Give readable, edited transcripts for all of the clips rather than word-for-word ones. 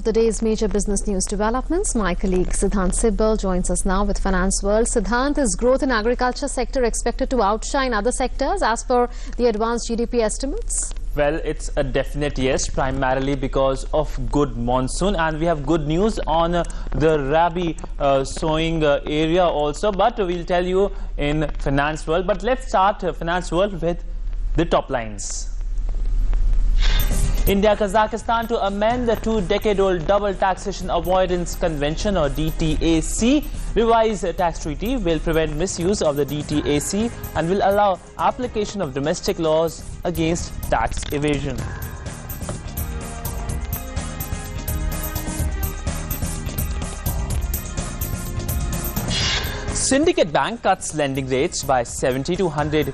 the day's major business news developments. My colleague Sidhant Sibal joins us now with Finance World. Sidhant, is growth in agriculture sector expected to outshine other sectors as per the advanced GDP estimates? Well, it's a definite yes, primarily because of good monsoon, and we have good news on the rabi sowing area also, but we'll tell you in Finance World. But let's start Finance World with the top lines. India-Kazakhstan to amend the two-decade-old Double Taxation Avoidance Convention, or DTAC. Revised tax treaty will prevent misuse of the DTAC and will allow application of domestic laws against tax evasion. Syndicate Bank cuts lending rates by 70 to 100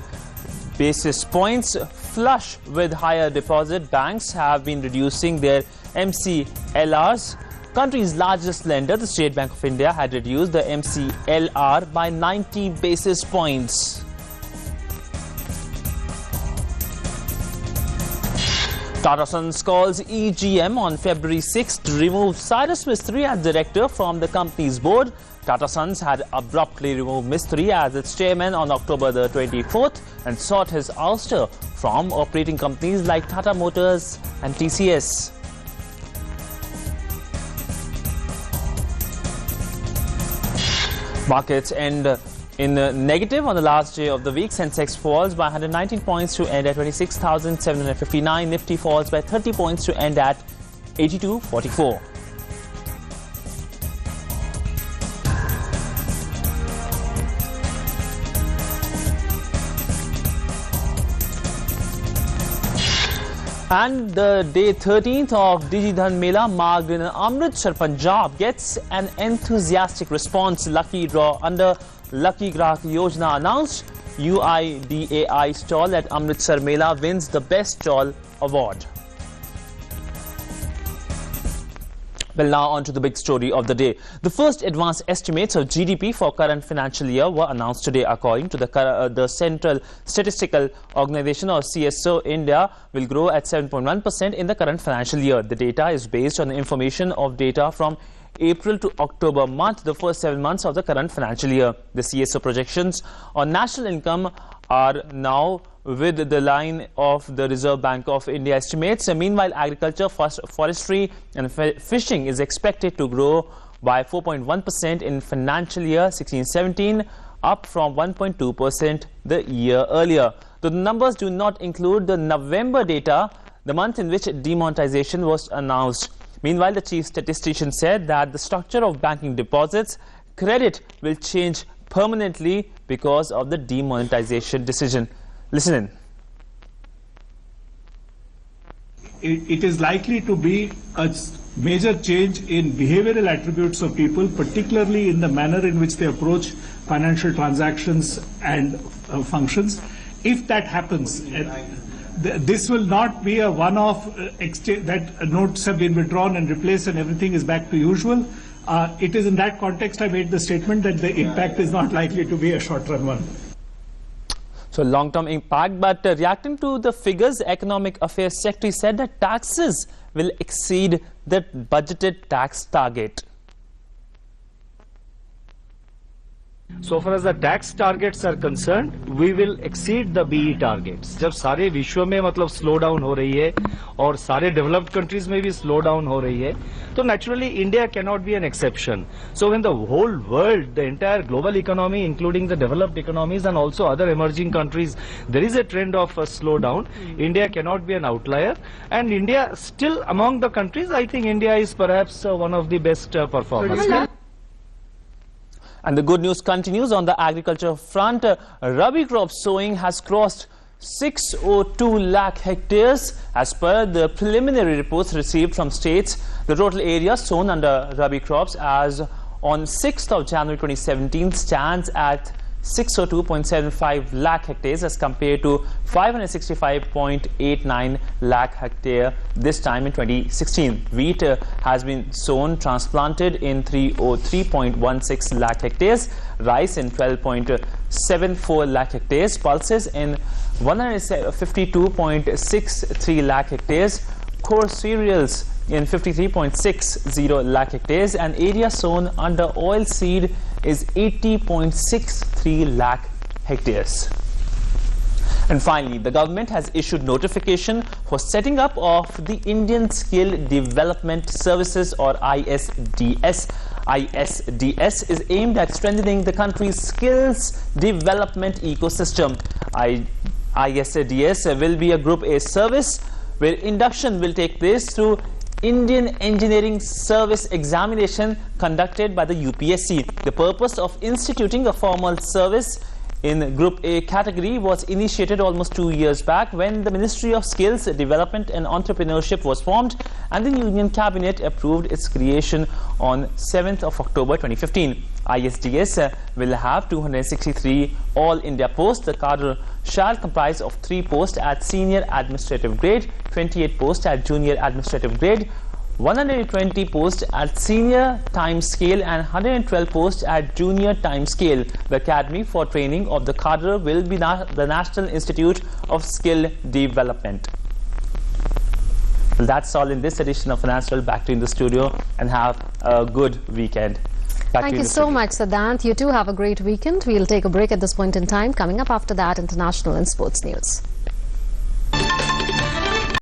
basis points. Flush with higher deposit, banks have been reducing their MCLRs. Country's largest lender, the State Bank of India, had reduced the MCLR by 90 basis points. Tata Sons calls EGM on February 6th to remove Cyrus Mistry as director from the company's board. Tata Sons had abruptly removed Mistry as its chairman on October the 24th and sought his ouster from operating companies like Tata Motors and TCS. Markets end in negative on the last day of the week. Sensex falls by 119 points to end at 26,759. Nifty falls by 30 points to end at 8244. And the day 13th of Digidhan Mela, marked in Amritsar, Punjab, gets an enthusiastic response. Lucky draw under Lucky Grahak Yojana announced. UIDAI stall at Amritsar Mela wins the Best Stall Award. Well, now on to the big story of the day. The first advanced estimates of GDP for current financial year were announced today. According to the Central Statistical Organization, or CSO, India will grow at 7.1% in the current financial year. The data is based on the information of data from April to October month, the first 7 months of the current financial year. The CSO projections on national income are now with the line of the Reserve Bank of India estimates. Meanwhile, agriculture, forestry and fishing is expected to grow by 4.1% in financial year 16-17, up from 1.2% the year earlier. The numbers do not include the November data, the month in which demonetization was announced. Meanwhile, the chief statistician said that the structure of banking deposits, credit will change permanently because of the demonetization decision. Listen in. It is likely to be a major change in behavioral attributes of people, particularly in the manner in which they approach financial transactions and functions. If that happens, this will not be a one-off exchange that notes have been withdrawn and replaced and everything is back to usual. It is in that context I made the statement that the impact is not likely to be a short-run one. So long-term impact, but reacting to the figures, Economic Affairs Secretary said that taxes will exceed the budgeted tax target. So far as the tax targets are concerned, we will exceed the BE targets. जब सारे विश्व में मतलब slow down हो रही है और सारे डेवलप्ड कंट्रीज में भी स्लो डाउन हो रही है, तो naturally India cannot be an exception. So when the whole world, the entire global economy, including the developed economies and also other emerging countries, there is a trend of a slowdown. India cannot be an outlier, and India still among the countries, I think India is perhaps one of the best performers. And the good news continues on the agriculture front. Rabi crop sowing has crossed 602 lakh hectares. As per the preliminary reports received from states, the total area sown under Rabi crops as on 6th of January 2017 stands at 602.75 lakh hectares as compared to 565.89 lakh hectare this time in 2016. Wheat has been sown, transplanted in 303.16 lakh hectares, rice in 12.74 lakh hectares, pulses in 152.63 lakh hectares, coarse cereals in 53.60 lakh hectares, and area sown under oil seed is 80.63 lakh hectares. And finally, the government has issued notification for setting up of the Indian Skill Development Services, or ISDS. ISDS is aimed at strengthening the country's skills development ecosystem. ISDS will be a Group A service where induction will take place through Indian Engineering Service examination conducted by the UPSC. The purpose of instituting a formal service in Group A category was initiated almost 2 years back when the Ministry of Skills Development and Entrepreneurship was formed, and the Union Cabinet approved its creation on 7th of October 2015. ISDS will have 263 All India posts. The cadre shall comprise of 3 posts at Senior Administrative Grade, 28 posts at Junior Administrative Grade, 120 posts at Senior Time Scale, and 112 posts at Junior Time Scale. The Academy for Training of the cadre will be the National Institute of Skill Development. Well, that's all in this edition of Finance World. Back to you in the studio, and have a good weekend. Thank you so much, Sidhant. You too have a great weekend. We'll take a break at this point in time. Coming up after that, international and sports news.